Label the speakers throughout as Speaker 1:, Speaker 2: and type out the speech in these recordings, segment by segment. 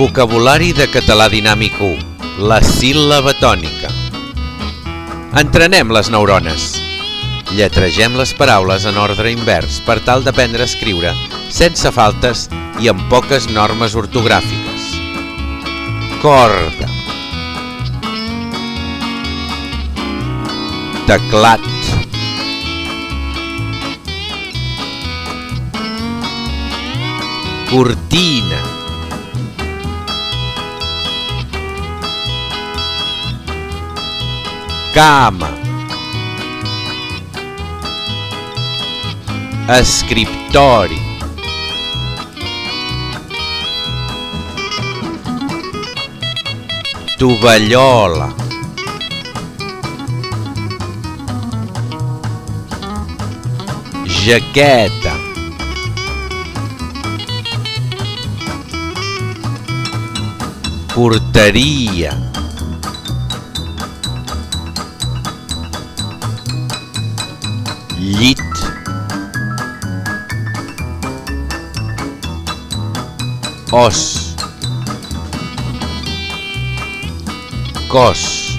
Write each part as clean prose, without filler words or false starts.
Speaker 1: Vocabulari de català dinàmic 1. La síl·laba tònica. Entrenem les neurones. Lletregem les paraules en ordre invers per tal d'aprendre a escriure sense faltes i amb poques normes ortogràfiques. Corda. Teclat. Cortina. Cama. Escriptori. Tovallola. Jaqueta. Porteria. Llit. Os. Cos.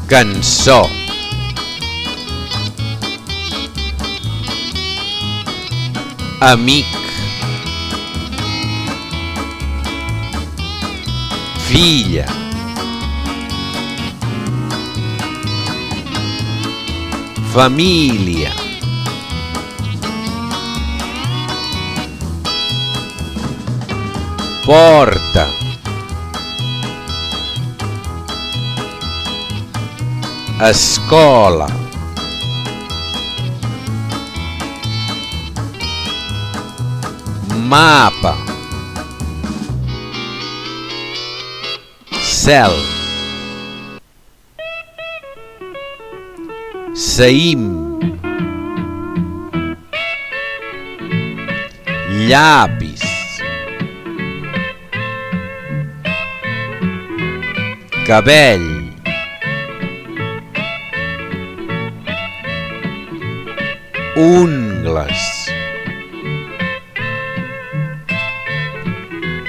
Speaker 1: Cançó. Amic. Filla. Família. Porta. Escola. Mapa. Cel. Saïm. Llapis. Cabell. Ungles.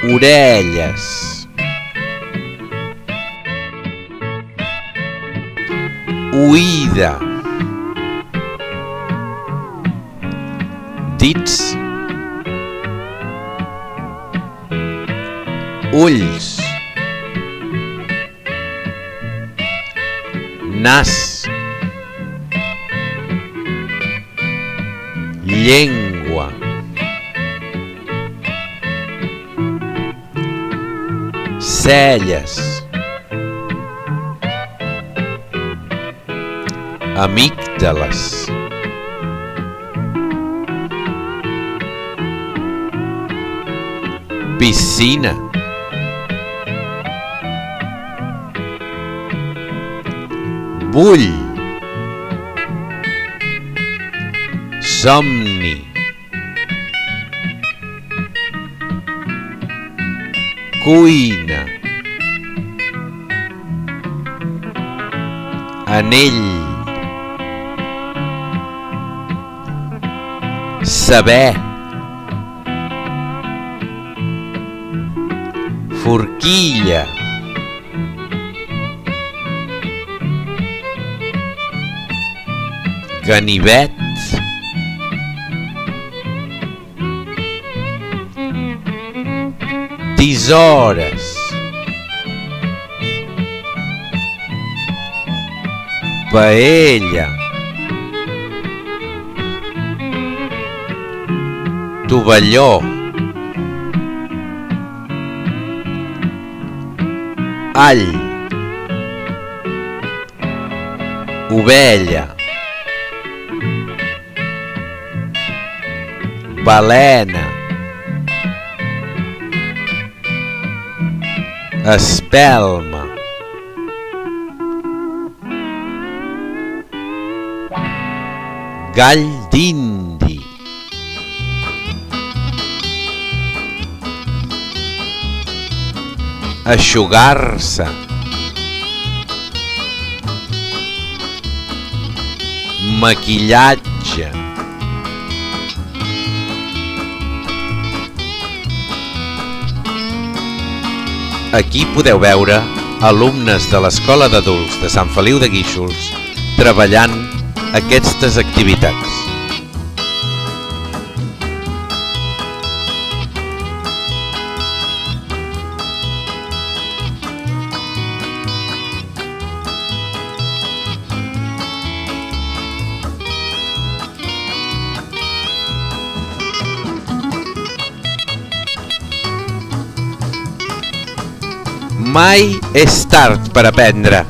Speaker 1: Orelles. Oïda. Dits. Ulls. Nas. Llengua. Celles. Amígdales. Piscina. Bull. Somni. Cuina. Anell. Saber. Forquilla. Ganivet. Tisores. Paella. Tovalló. All. Ovella. Balena. Espelma. Gall d'indi. Eixugar-se. Maquillatge. Aquí podeu veure alumnes de l'Escola d'Adults de Sant Feliu de Guíxols treballant aquestes activitats. Mai és tard per aprendre.